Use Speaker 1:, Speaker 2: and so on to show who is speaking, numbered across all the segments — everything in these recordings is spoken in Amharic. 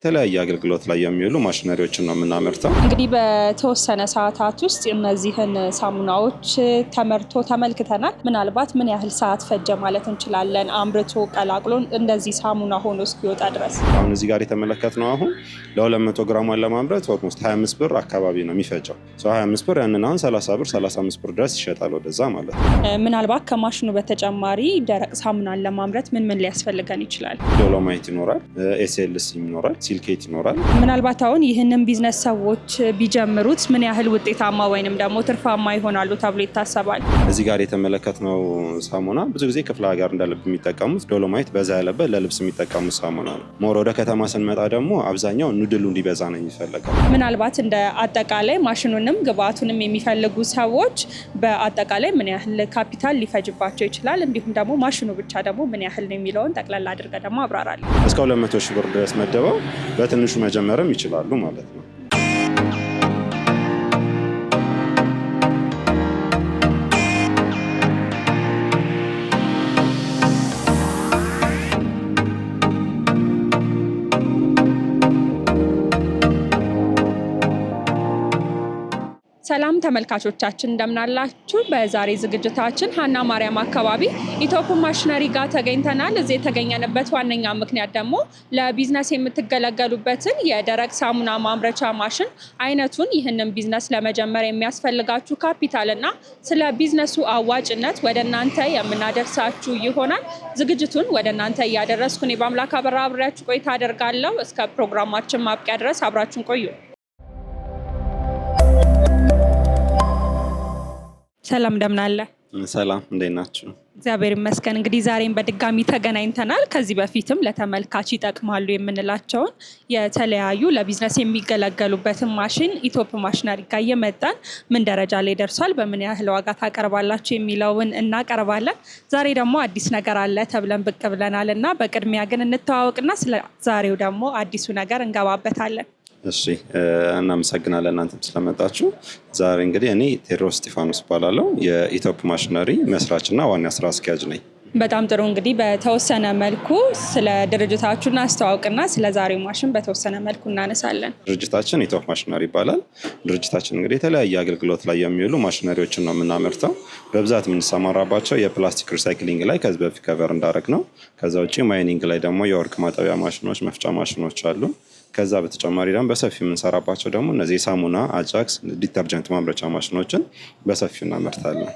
Speaker 1: የተለያየ አገልግሎት ላይ የሚውሉ ማሽነሪዎችን ነው የምናመርተው።
Speaker 2: እንግዲህ በተወሰነ ሰዓታት ውስጥ እነዚህን ሳሙናዎች ተመርቶ ተመልክተናል። ምናልባት ምን ያህል ሰዓት ፈጀ ማለት እንችላለን? አምርቶ ቀላቅሎ እንደዚህ ሳሙና ሆኖ እስኪወጣ ድረስ።
Speaker 1: አሁን እዚህ ጋር የተመለከትነው አሁን ለ200 ግራሟን ለማምረት ኦልሞስት 25 ብር አካባቢ ነው የሚፈጀው። 25 ብር ያንን አሁን 30 ብር 35 ብር ድረስ ይሸጣል ወደዛ ማለት ነው።
Speaker 2: ምናልባት ከማሽኑ በተጨማሪ ደረቅ ሳሙናን ለማምረት ምን ሊያስፈልገን ይችላል?
Speaker 1: ዶሎማይት ይኖራል፣ ኤስኤልሲ ይኖራል፣ ሲልኬት ይኖራል።
Speaker 2: ምናልባት አሁን ይህንን ቢዝነስ ሰዎች ቢጀምሩት ምን ያህል ውጤታማ ወይንም ደግሞ ትርፋማ ይሆናሉ ተብሎ ይታሰባል?
Speaker 1: እዚህ ጋር የተመለከትነው ሳሙና ብዙ ጊዜ ክፍለ ሀገር እንደልብ የሚጠቀሙት ዶሎማይት በዛ ያለበት ለልብስ የሚጠቀሙት ሳሙና ነው። ሞር ወደ ከተማ ስንመጣ ደግሞ አብዛኛው ኑድሉ እንዲበዛ ነው የሚፈለገው።
Speaker 2: ምናልባት እንደ አጠቃላይ ማሽኑንም ግብአቱንም የሚፈልጉ ሰዎች በአጠቃላይ ምን ያህል ካፒታል ሊፈጅባቸው ይችላል፣ እንዲሁም ደግሞ ማሽኑ ብቻ ደግሞ ምን ያህል ነው የሚለውን ጠቅላላ አድርገ ደግሞ አብራራለን።
Speaker 1: እስከ 200 ሺህ ብር ድረስ መደበው በትንሹ መጀመርም ይችላሉ ማለት ነው።
Speaker 2: ሰላም ተመልካቾቻችን እንደምናላችሁ። በዛሬ ዝግጅታችን ሀና ማርያም አካባቢ ኢትዮፕ ማሽነሪ ጋር ተገኝተናል። እዚህ የተገኘንበት ዋነኛ ምክንያት ደግሞ ለቢዝነስ የምትገለገሉበትን የደረቅ ሳሙና ማምረቻ ማሽን አይነቱን፣ ይህንን ቢዝነስ ለመጀመር የሚያስፈልጋችሁ ካፒታል እና ስለ ቢዝነሱ አዋጭነት ወደ እናንተ የምናደርሳችሁ ይሆናል። ዝግጅቱን ወደ እናንተ እያደረስኩ እኔ በአምላክ አበራ አብሬያችሁ ቆይታ አደርጋለሁ። እስከ ፕሮግራማችን ማብቂያ ድረስ አብራችሁን ቆዩ። ሰላም እንደምን አለ?
Speaker 1: ሰላም እንዴት ናችሁ?
Speaker 2: እግዚአብሔር ይመስገን። እንግዲህ ዛሬም በድጋሚ ተገናኝተናል። ከዚህ በፊትም ለተመልካች ይጠቅማሉ የምንላቸውን የተለያዩ ለቢዝነስ የሚገለገሉበትን ማሽን ኢትዮፕ ማሽነሪ ጋር እየመጣን ምን ደረጃ ላይ ደርሷል፣ በምን ያህል ዋጋ ታቀርባላችሁ የሚለውን እናቀርባለን። ዛሬ ደግሞ አዲስ ነገር አለ ተብለን ብቅ ብለናል እና በቅድሚያ ግን እንተዋወቅና ስለ ዛሬው ደግሞ አዲሱ ነገር እንገባበታለን።
Speaker 1: እሺ፣ እናመሰግናለን እናንተም ስለመጣችሁ። ዛሬ እንግዲህ እኔ ቴዎድሮስ እስጢፋኖስ እባላለሁ። የኢትዮፕ ማሽነሪ መስራችና ዋና ስራ አስኪያጅ ነኝ።
Speaker 2: በጣም ጥሩ። እንግዲህ በተወሰነ መልኩ ስለ ድርጅታችሁ እናስተዋውቅና ስለ ዛሬው ማሽን በተወሰነ መልኩ እናነሳለን።
Speaker 1: ድርጅታችን ኢትዮፕ ማሽነሪ ይባላል። ድርጅታችን እንግዲህ የተለያየ አገልግሎት ላይ የሚውሉ ማሽነሪዎችን ነው የምናመርተው። በብዛት የምንሰማራባቸው የፕላስቲክ ሪሳይክሊንግ ላይ ከዚህ በፊት ከቨር እንዳደረግ ነው። ከዛ ውጭ ማይኒንግ ላይ ደግሞ የወርቅ ማጠቢያ ማሽኖች፣ መፍጫ ማሽኖች አሉ። ከዛ በተጨማሪ ደግሞ በሰፊው የምንሰራባቸው ደግሞ እነዚህ የሳሙና አጃክስ፣ ዲተርጀንት ማምረቻ ማሽኖችን በሰፊው እናመርታለን።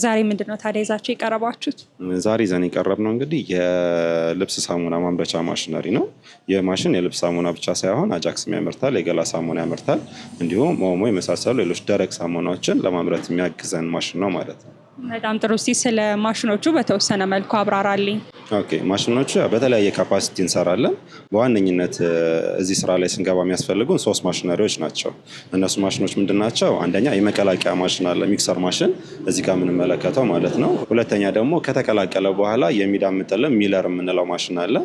Speaker 2: ዛሬ ምንድነው ታዲያ ይዛችሁ የቀረባችሁት?
Speaker 1: ዛሬ ይዘን የቀረብነው እንግዲህ የልብስ ሳሙና ማምረቻ ማሽነሪ ነው። ይህ ማሽን የልብስ ሳሙና ብቻ ሳይሆን አጃክስም ያመርታል፣ የገላ ሳሙና ያመርታል፣ እንዲሁም ኦሞ የመሳሰሉ ሌሎች ደረቅ ሳሙናዎችን ለማምረት የሚያግዘን ማሽን ነው ማለት ነው።
Speaker 2: በጣም ጥሩ። እስቲ ስለ ማሽኖቹ በተወሰነ መልኩ አብራራልኝ።
Speaker 1: ኦኬ፣ ማሽኖቹ በተለያየ ካፓሲቲ እንሰራለን። በዋነኝነት እዚህ ስራ ላይ ስንገባ የሚያስፈልጉን 3 ማሽነሪዎች ናቸው። እነሱ ማሽኖች ምንድን ናቸው? አንደኛ የመቀላቀያ ማሽን አለ፣ ሚክሰር ማሽን እዚህ ጋር የምንመለከተው ማለት ነው። ሁለተኛ ደግሞ ከተቀላቀለ በኋላ የሚዳምጥልን ሚለር የምንለው ማሽን አለ።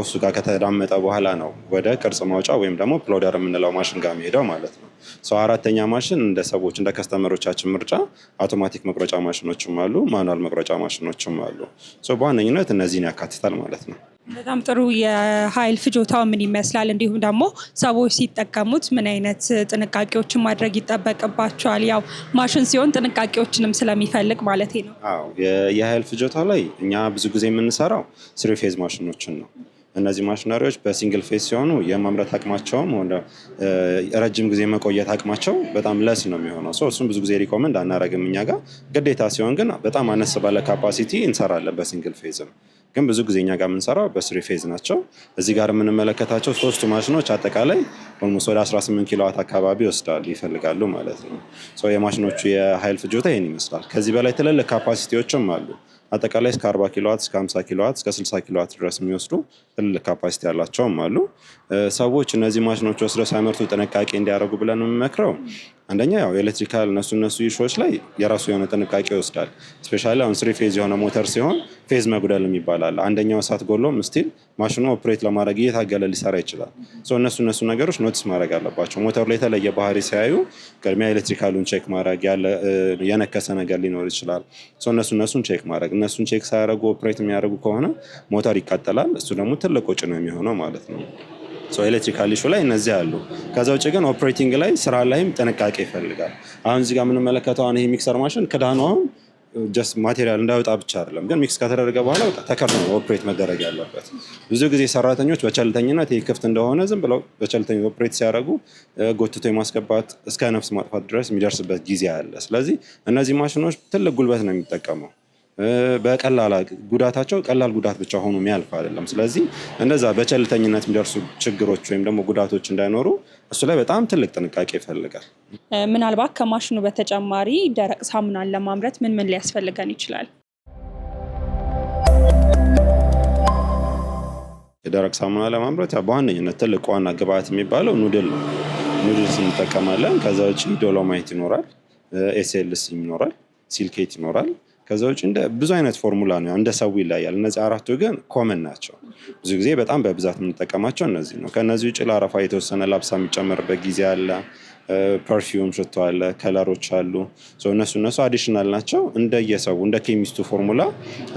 Speaker 1: እሱ ጋር ከተዳመጠ በኋላ ነው ወደ ቅርጽ ማውጫ ወይም ደግሞ ፕሎደር የምንለው ማሽን ጋር የሚሄደው ማለት ነው። አራተኛ ማሽን እንደ ሰዎች እንደ ከስተመሮቻችን ምርጫ አውቶማቲክ መቁረጫ ማሽኖችም አሉ፣ ማኑዋል መቁረጫ ማሽኖችም አሉ። በዋነኝነት እነዚህን ያካትታል ማለት ነው።
Speaker 2: በጣም ጥሩ። የኃይል ፍጆታው ምን ይመስላል? እንዲሁም ደግሞ ሰዎች ሲጠቀሙት ምን አይነት ጥንቃቄዎችን ማድረግ ይጠበቅባቸዋል? ያው ማሽን ሲሆን ጥንቃቄዎችንም ስለሚፈልግ ማለት ነው።
Speaker 1: አዎ፣ የኃይል ፍጆታው ላይ እኛ ብዙ ጊዜ የምንሰራው 3 ፌዝ ማሽኖችን ነው። እነዚህ ማሽነሪዎች በሲንግል ፌዝ ሲሆኑ የማምረት አቅማቸውም ሆነ ረጅም ጊዜ መቆየት አቅማቸው በጣም ለስ ነው የሚሆነው። እሱም ብዙ ጊዜ ሪኮመንድ አናረግም እኛ ጋር። ግዴታ ሲሆን ግን በጣም አነስ ባለ ካፓሲቲ እንሰራለን በሲንግል ፌዝም። ግን ብዙ ጊዜ እኛ ጋር የምንሰራው በ3 ፌዝ ናቸው። እዚህ ጋር የምንመለከታቸው 3ቱ ማሽኖች አጠቃላይ ኦልሞስት ወደ 18 ኪሎዋት አካባቢ ይፈልጋሉ ማለት ነው። የማሽኖቹ የኃይል ፍጆታ ይህን ይመስላል። ከዚህ በላይ ትልልቅ ካፓሲቲዎችም አሉ። አጠቃላይ እስከ 40 ኪሎዋት፣ እስከ 50 ኪሎዋት፣ እስከ 60 ኪሎዋት ድረስ የሚወስዱ ትልልቅ ካፓሲቲ ያላቸውም አሉ። ሰዎች እነዚህ ማሽኖች ወስደው ሳይመርቱ ጥንቃቄ እንዲያደርጉ ብለን የምመክረው አንደኛ ያው ኤሌክትሪካል እነሱ ኢሹዎች ላይ የራሱ የሆነ ጥንቃቄ ይወስዳል። ስፔሻሊ አሁን 3 ፌዝ የሆነ ሞተር ሲሆን ፌዝ መጉደል የሚባላል። አንደኛው እሳት ጎሎም ስቲል ማሽኑ ኦፕሬት ለማድረግ እየታገለ ሊሰራ ይችላል። እነሱ ነገሮች ኖቲስ ማድረግ አለባቸው። ሞተሩ ላይ የተለየ ባህሪ ሲያዩ ቅድሚያ ኤሌክትሪካሉን ቼክ ማድረግ፣ የነከሰ ነገር ሊኖር ይችላል። እነሱን ቼክ ማድረግ። እነሱን ቼክ ሳያደርጉ ኦፕሬት የሚያደርጉ ከሆነ ሞተር ይቃጠላል። እሱ ደግሞ ትልቅ ወጪ ነው የሚሆነው ማለት ነው። ኤሌክትሪካል ኢሹ ላይ እነዚህ አሉ። ከዛ ውጭ ግን ኦፕሬቲንግ ላይ ስራ ላይም ጥንቃቄ ይፈልጋል። አሁን እዚህ ጋር የምንመለከተው ይሄ ሚክሰር ማሽን ክዳኑ አሁን ጀስት ማቴሪያል እንዳይወጣ ብቻ አይደለም፣ ግን ሚክስ ከተደረገ በኋላ ተከርኖ ኦፕሬት መደረግ ያለበት። ብዙ ጊዜ ሰራተኞች በቸልተኝነት ይህ ክፍት እንደሆነ ዝም ብለው በቸልተኝነት ኦፕሬት ሲያደርጉ ጎትቶ የማስገባት እስከ ነፍስ ማጥፋት ድረስ የሚደርስበት ጊዜ አለ። ስለዚህ እነዚህ ማሽኖች ትልቅ ጉልበት ነው የሚጠቀመው። በቀላል ጉዳታቸው ቀላል ጉዳት ብቻ ሆኖ የሚያልፍ አይደለም። ስለዚህ እንደዛ በቸልተኝነት የሚደርሱ ችግሮች ወይም ደግሞ ጉዳቶች እንዳይኖሩ እሱ ላይ በጣም ትልቅ ጥንቃቄ ይፈልጋል።
Speaker 2: ምናልባት ከማሽኑ በተጨማሪ ደረቅ ሳሙናን ለማምረት ምን ሊያስፈልገን ይችላል?
Speaker 1: የደረቅ ሳሙና ለማምረት በዋነኝነት ትልቅ ዋና ግብአት የሚባለው ኑድል ነው። ኑድልስ እንጠቀማለን። ከዛ ውጭ ዶሎማይት ይኖራል፣ ኤስኤልሲ ይኖራል፣ ሲልኬት ይኖራል። ከዛ ውጭ እንደ ብዙ አይነት ፎርሙላ ነው፣ እንደ ሰው ይለያል። እነዚህ አራቱ ግን ኮመን ናቸው። ብዙ ጊዜ በጣም በብዛት የምንጠቀማቸው እነዚህ ነው። ከነዚህ ውጭ ለአረፋ የተወሰነ ላብሳ የሚጨመርበት ጊዜ አለ። ፐርፊውም ሽቶ አለ፣ ከለሮች አሉ። እነሱ አዲሽናል ናቸው። እንደየሰው እንደ ኬሚስቱ ፎርሙላ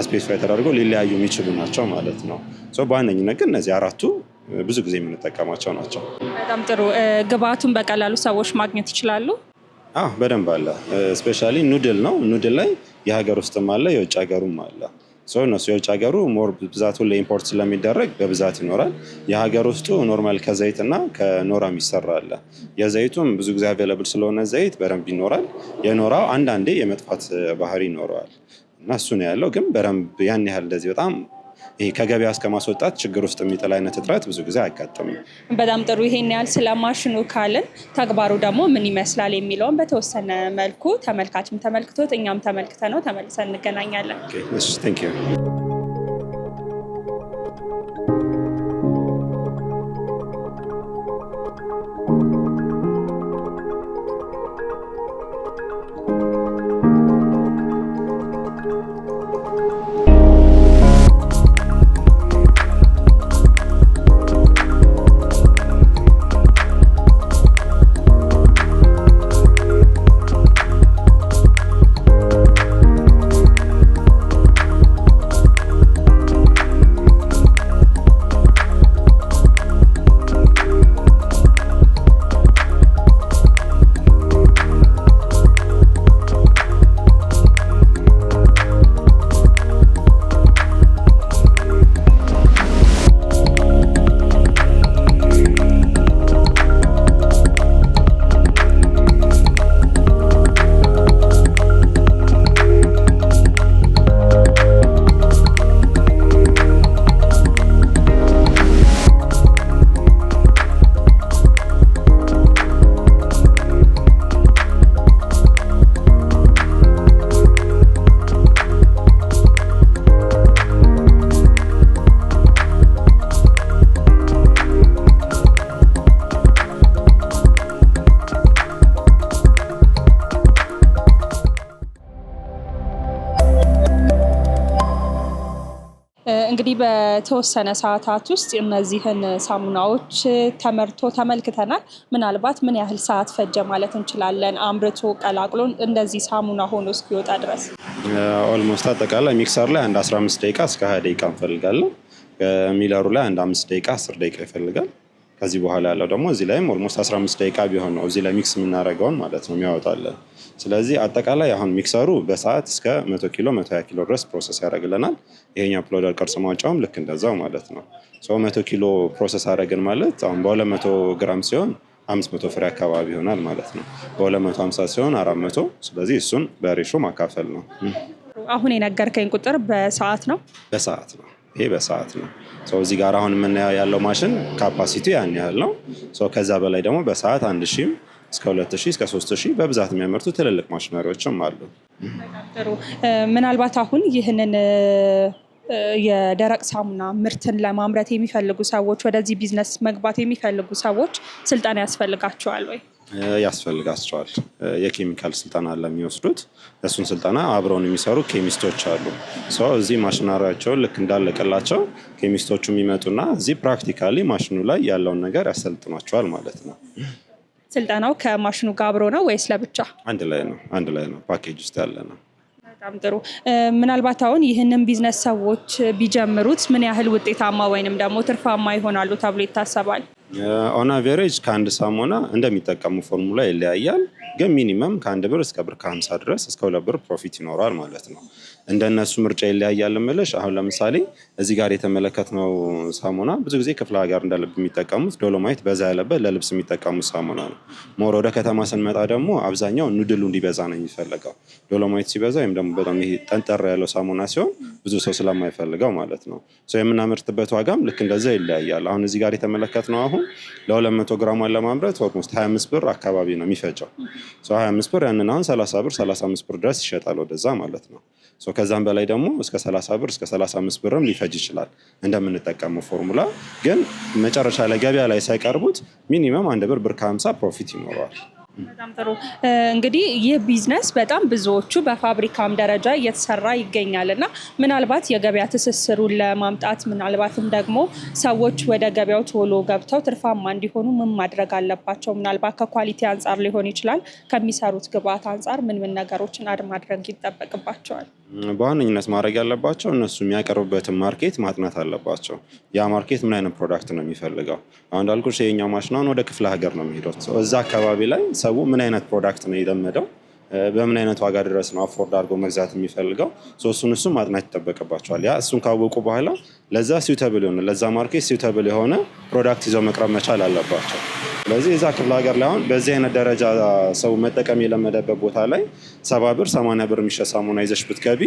Speaker 1: ስፔሲፋይ ተደርገው ሊለያዩ የሚችሉ ናቸው ማለት ነው። በዋነኝነት ግን እነዚህ አራቱ ብዙ ጊዜ የምንጠቀማቸው ናቸው።
Speaker 2: በጣም ጥሩ። ግብአቱን በቀላሉ ሰዎች ማግኘት ይችላሉ?
Speaker 1: በደንብ አለ። ስፔሻሊ ኑድል ነው። ኑድል ላይ የሀገር ውስጥም አለ የውጭ ሀገሩም አለ። እነሱ የውጭ ሀገሩ ሞር ብዛቱ ለኢምፖርት ስለሚደረግ በብዛት ይኖራል። የሀገር ውስጡ ኖርማል ከዘይት እና ከኖራም ይሰራል። የዘይቱም ብዙ ጊዜ አቬለብል ስለሆነ ዘይት በደንብ ይኖራል። የኖራው አንዳንዴ የመጥፋት ባህሪ ይኖረዋል እና እሱ ነው ያለው። ግን በደንብ ያን ያህል እንደዚህ በጣም ይሄ ከገበያ እስከ ማስወጣት ችግር ውስጥ የሚጥል አይነት እጥረት ብዙ ጊዜ አያጋጥምም።
Speaker 2: በጣም ጥሩ። ይሄን ያህል ስለ ማሽኑ ካልን ተግባሩ ደግሞ ምን ይመስላል የሚለውን በተወሰነ መልኩ ተመልካችም ተመልክቶት እኛም ተመልክተ ነው ተመልሰን እንገናኛለን። እንግዲህ በተወሰነ ሰዓታት ውስጥ እነዚህን ሳሙናዎች ተመርቶ ተመልክተናል። ምናልባት ምን ያህል ሰዓት ፈጀ ማለት እንችላለን አምርቶ ቀላቅሎ እንደዚህ ሳሙና ሆኖ እስኪወጣ ድረስ?
Speaker 1: ኦልሞስት አጠቃላይ ሚክሰር ላይ አንድ 15 ደቂቃ እስከ 20 ደቂቃ እንፈልጋለን። ሚለሩ ላይ አንድ 5 ደቂቃ 10 ደቂቃ ይፈልጋል። ከዚህ በኋላ ያለው ደግሞ እዚህ ላይም ኦልሞስት 15 ደቂቃ ቢሆን ነው እዚህ ላይ ሚክስ የምናደርገውን ማለት ነው የሚያወጣለን። ስለዚህ አጠቃላይ አሁን ሚክሰሩ በሰዓት እስከ 100 ኪሎ 120 ኪሎ ድረስ ፕሮሰስ ያደርግልናል። ይሄኛው ፕሎደር ቅርጽ ማውጫውም ልክ እንደዛው ማለት ነው። 100 ኪሎ ፕሮሰስ አደረግን ማለት አሁን በ200 ግራም ሲሆን 500 ፍሬ አካባቢ ይሆናል ማለት ነው። በ250 ሲሆን 400። ስለዚህ እሱን በሬሾ ማካፈል ነው።
Speaker 2: አሁን የነገርከኝ ቁጥር በሰዓት ነው?
Speaker 1: በሰዓት ነው። ይሄ በሰዓት ነው። እዚህ ጋር አሁን የምናየው ያለው ማሽን ካፓሲቲ ያን ያህል ነው። ከዛ በላይ ደግሞ በሰዓት 1000 እስከ 2000 እስከ 3000 በብዛት የሚያመርቱ ትልልቅ ማሽነሪዎችም አሉ።
Speaker 2: ጥሩ። ምናልባት አሁን ይህንን የደረቅ ሳሙና ምርትን ለማምረት የሚፈልጉ ሰዎች፣ ወደዚህ ቢዝነስ መግባት የሚፈልጉ ሰዎች ስልጠና ያስፈልጋቸዋል ወይ?
Speaker 1: ያስፈልጋቸዋል። የኬሚካል ስልጠና ለሚወስዱት እሱን ስልጠና አብረውን የሚሰሩ ኬሚስቶች አሉ። እዚህ ማሽነሪያቸውን ልክ እንዳለቀላቸው ኬሚስቶቹ የሚመጡና እዚህ ፕራክቲካሊ ማሽኑ ላይ ያለውን ነገር ያሰልጥኗቸዋል ማለት ነው።
Speaker 2: ስልጠናው ከማሽኑ ጋር አብሮ ነው ወይስ ለብቻ?
Speaker 1: አንድ ላይ ነው። ፓኬጅ ውስጥ ያለ ነው።
Speaker 2: በጣም ጥሩ። ምናልባት አሁን ይህንን ቢዝነስ ሰዎች ቢጀምሩት ምን ያህል ውጤታማ ወይንም ደግሞ ትርፋማ ይሆናሉ ተብሎ ይታሰባል?
Speaker 1: ኦን አቨሬጅ ከአንድ ሳሙና እንደሚጠቀሙ ፎርሙላ ይለያያል። ግን ሚኒመም ከ1 ብር እስከ ብር ከ50 ድረስ እስከ 2 ብር ፕሮፊት ይኖራል ማለት ነው። እንደነሱ ምርጫ ይለያያል እምልሽ። አሁን ለምሳሌ እዚህ ጋር የተመለከትነው ሳሙና ብዙ ጊዜ ክፍለ ሀገር እንደልብ የሚጠቀሙት ዶሎማይት በዛ ያለበት ለልብስ የሚጠቀሙት ሳሙና ነው። ሞር ወደ ከተማ ስንመጣ ደግሞ አብዛኛው ኑድሉ እንዲበዛ ነው የሚፈልገው። ዶሎማይት ሲበዛ ወይም ደግሞ በጣም ይሄ ጠንጠር ያለው ሳሙና ሲሆን ብዙ ሰው ስለማይፈልገው ማለት ነው። የምናመርትበት ዋጋም ልክ እንደዛ ይለያያል። አሁን እዚህ ጋር የተመለከትነው አሁን ለ200 ግራሟን ለማምረት ኦልሞስት 25 ብር አካባቢ ነው የሚፈጀው። 25 ብር ያንን አሁን 30 ብር 35 ብር ድረስ ይሸጣል ወደዛ ማለት ነው። ከዛም በላይ ደግሞ እስከ 30 ብር እስከ 35 ብርም ሊፈጅ ይችላል እንደምንጠቀመው ፎርሙላ። ግን መጨረሻ ላይ ገበያ ላይ ሳይቀርቡት ሚኒመም 1 ብር ከ50 ፕሮፊት ይኖረዋል።
Speaker 2: በጣም ጥሩ። እንግዲህ ይህ ቢዝነስ በጣም ብዙዎቹ በፋብሪካም ደረጃ እየተሰራ ይገኛል እና ምናልባት የገበያ ትስስሩን ለማምጣት ምናልባትም ደግሞ ሰዎች ወደ ገበያው ቶሎ ገብተው ትርፋማ እንዲሆኑ ምን ማድረግ አለባቸው? ምናልባት ከኳሊቲ አንጻር ሊሆን ይችላል፣ ከሚሰሩት ግብአት አንጻር ምን ነገሮችን አድ ማድረግ ይጠበቅባቸዋል?
Speaker 1: በዋነኝነት ማድረግ ያለባቸው እነሱ የሚያቀርቡበትን ማርኬት ማጥናት አለባቸው። ያ ማርኬት ምን አይነት ፕሮዳክት ነው የሚፈልገው? አሁን እንዳልኩሽ የኛው ማሽናውን ወደ ክፍለ ሀገር ነው የሚሄደው። እዛ አካባቢ ላይ ሰው ምን አይነት ፕሮዳክት ነው የለመደው፣ በምን አይነት ዋጋ ድረስ ነው አፎርድ አድርጎ መግዛት የሚፈልገው፣ እሱን ማጥናት ይጠበቅባቸዋል። ያ እሱን ካወቁ በኋላ ለዛ ሲውተብል የሆነ ለዛ ማርኬት ሲውተብል የሆነ ፕሮዳክት ይዘው መቅረብ መቻል አለባቸው። ስለዚህ የዛ ክፍለ ሀገር ላይ አሁን በዚህ አይነት ደረጃ ሰው መጠቀም የለመደበት ቦታ ላይ 70 ብር 80 ብር የሚሸጥ ሳሙና ይዘሽ ብትገቢ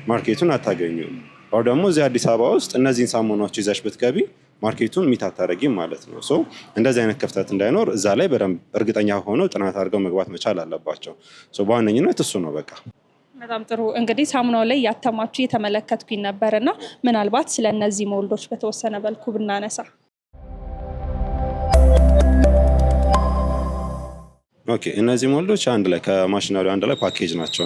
Speaker 1: ማርኬቱን አታገኙም። አሁን ደግሞ እዚህ አዲስ አበባ ውስጥ እነዚህን ሳሙናዎች ይዘሽ ብትገቢ ማርኬቱን ሚት አታረጊም ማለት ነው። እንደዚህ አይነት ክፍተት እንዳይኖር እዛ ላይ በደንብ እርግጠኛ ሆነው ጥናት አድርገው መግባት መቻል አለባቸው። በዋነኝነት እሱ ነው በቃ።
Speaker 2: በጣም ጥሩ። እንግዲህ ሳሙናው ላይ ያተማችሁ እየተመለከትኩኝ ነበር እና ምናልባት ስለ እነዚህ ሞልዶች በተወሰነ መልኩ ብናነሳ።
Speaker 1: ኦኬ፣ እነዚህ ሞልዶች አንድ ላይ ከማሽነሪው አንድ ላይ ፓኬጅ ናቸው።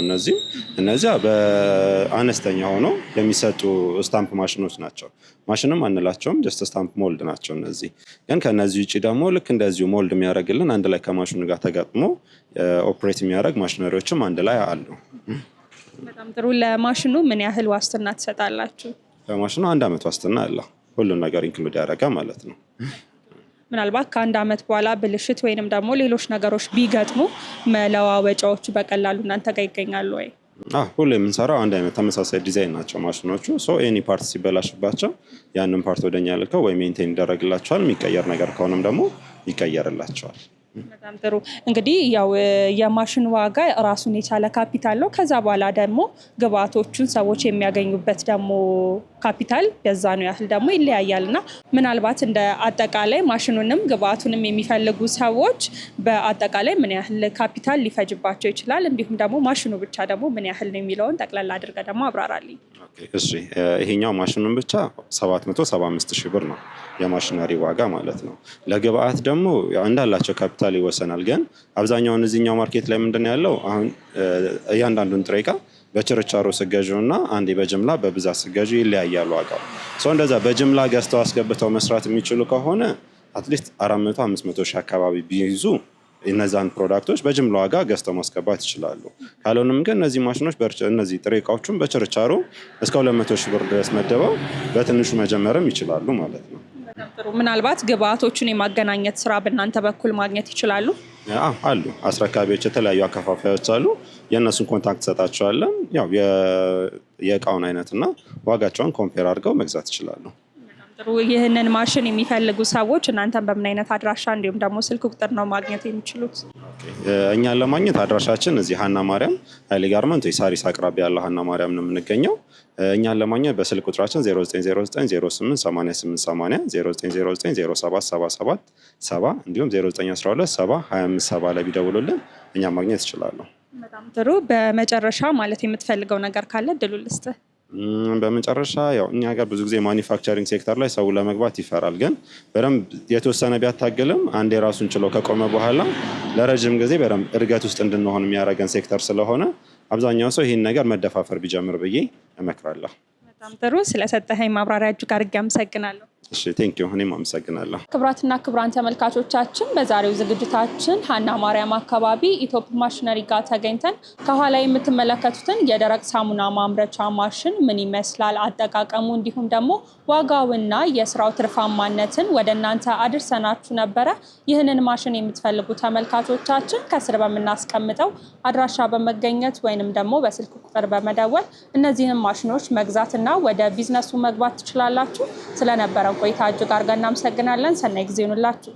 Speaker 1: እነዚያ በአነስተኛ ሆኖ የሚሰጡ ስታምፕ ማሽኖች ናቸው። ማሽንም አንላቸውም፣ ጀስት ስታምፕ ሞልድ ናቸው። እነዚህ ግን ከነዚህ ውጭ ደግሞ ልክ እንደዚሁ ሞልድ የሚያደርግልን አንድ ላይ ከማሽኑ ጋር ተገጥሞ ኦፕሬት የሚያደርግ ማሽነሪዎችም አንድ ላይ አሉ።
Speaker 2: በጣም ጥሩ። ለማሽኑ ምን ያህል ዋስትና ትሰጣላችሁ?
Speaker 1: ለማሽኑ 1 ዓመት ዋስትና አለ፣ ሁሉን ነገር ኢንክሉድ ያደረገ ማለት ነው።
Speaker 2: ምናልባት ከ1 ዓመት በኋላ ብልሽት ወይንም ደግሞ ሌሎች ነገሮች ቢገጥሙ መለዋወጫዎቹ በቀላሉ እናንተ ጋር ይገኛሉ ወይ?
Speaker 1: ሁሉ የምንሰራው አንድ አይነት ተመሳሳይ ዲዛይን ናቸው ማሽኖቹ። ኤኒ ፓርት ሲበላሽባቸው ያንን ፓርት ወደኛ ልከው ወይ ሜንቴን ይደረግላቸዋል። የሚቀየር ነገር ከሆነም ደግሞ ይቀየርላቸዋል።
Speaker 2: በጣም ጥሩ። እንግዲህ ያው የማሽን ዋጋ ራሱን የቻለ ካፒታል ነው። ከዛ በኋላ ደግሞ ግብአቶቹን ሰዎች የሚያገኙበት ደግሞ ካፒታል በዛኑ ያህል ደግሞ ይለያያል እና ምናልባት እንደ አጠቃላይ ማሽኑንም ግብአቱንም የሚፈልጉ ሰዎች በአጠቃላይ ምን ያህል ካፒታል ሊፈጅባቸው ይችላል፣ እንዲሁም ደግሞ ማሽኑ ብቻ ደግሞ ምን ያህል ነው የሚለውን ጠቅላላ አድርገ ደግሞ አብራራልኝ።
Speaker 1: እሺ፣ ይሄኛው ማሽኑን ብቻ 775 ሺህ ብር ነው የማሽነሪ ዋጋ ማለት ነው። ለግብአት ደግሞ እንዳላቸው ካፒታል ይወሰናል። ግን አብዛኛውን እዚህኛው ማርኬት ላይ ምንድን ያለው አሁን እያንዳንዱን ጥሬ ዕቃ በችርቻሮ ስገዢው እና አንዴ በጅምላ በብዛት ስገዢው ይለያያሉ ዋጋው። እንደዛ በጅምላ ገዝተው አስገብተው መስራት የሚችሉ ከሆነ አትሊስት 400-500 ሺህ አካባቢ ቢይዙ እነዛን ፕሮዳክቶች በጅምላ ዋጋ ገዝተው ማስገባት ይችላሉ። ካልሆነም ግን እነዚህ ማሽኖች እነዚህ ጥሬ ዕቃዎቹን በችርቻሮ እስከ 200 ሺህ ብር ድረስ መደበው በትንሹ መጀመርም ይችላሉ ማለት ነው።
Speaker 2: ጥሩ። ምናልባት ግብአቶቹን የማገናኘት ስራ በእናንተ በኩል ማግኘት ይችላሉ?
Speaker 1: አሉ አስረካቢዎች፣ የተለያዩ አከፋፋዮች አሉ። የእነሱን ኮንታክት ሰጣቸዋለን። ያው የእቃውን አይነትና ዋጋቸውን ኮምፔር አድርገው መግዛት ይችላሉ።
Speaker 2: ጥሩ። ይህንን ማሽን የሚፈልጉ ሰዎች እናንተን በምን አይነት አድራሻ እንዲሁም ደግሞ ስልክ ቁጥር ነው ማግኘት የሚችሉት?
Speaker 1: እኛን ለማግኘት አድራሻችን እዚህ ሀና ማርያም ኃይሌ ጋርመንት ወይ ሳሪስ አቅራቢያ ያለው ሀና ማርያም ነው የምንገኘው። እኛን ለማግኘት በስልክ ቁጥራችን 0909088880 0909077770 እንዲሁም 0912702570 ላይ ቢደውሉልን እኛ ማግኘት ይችላሉ።
Speaker 2: በጣም ጥሩ። በመጨረሻ ማለት የምትፈልገው ነገር ካለ እድሉ ልስጥህ።
Speaker 1: በመጨረሻ ያው እኛ ጋር ብዙ ጊዜ ማኒፋክቸሪንግ ሴክተር ላይ ሰው ለመግባት ይፈራል። ግን በደንብ የተወሰነ ቢያታግልም አንድ የራሱን ችሎ ከቆመ በኋላ ለረጅም ጊዜ በደንብ እድገት ውስጥ እንድንሆን የሚያደርገን ሴክተር ስለሆነ አብዛኛው ሰው ይህን ነገር መደፋፈር ቢጀምር ብዬ እመክራለሁ።
Speaker 2: በጣም ጥሩ። ስለሰጠኸኝ ማብራሪያ እጅግ አድርጌ አመሰግናለሁ።
Speaker 1: እሺ ቴንክ ዩ እኔም አመሰግናለሁ።
Speaker 2: ክቡራትና ክቡራን ተመልካቾቻችን በዛሬው ዝግጅታችን ሀና ማርያም አካባቢ ኢትዮፕ ማሽነሪ ጋር ተገኝተን ከኋላ የምትመለከቱትን የደረቅ ሳሙና ማምረቻ ማሽን ምን ይመስላል አጠቃቀሙ፣ እንዲሁም ደግሞ ዋጋውና የስራው ትርፋማነትን ወደ እናንተ አድርሰናችሁ ነበረ። ይህንን ማሽን የምትፈልጉ ተመልካቾቻችን ከስር በምናስቀምጠው አድራሻ በመገኘት ወይንም ደግሞ በስልክ ቁጥር በመደወል እነዚህን ማሽኖች መግዛትና ወደ ቢዝነሱ መግባት ትችላላችሁ። ስለነበረው ቆይታ እጅግ አድርገን እናመሰግናለን። ሰናይ ጊዜ ይሁንላችሁ።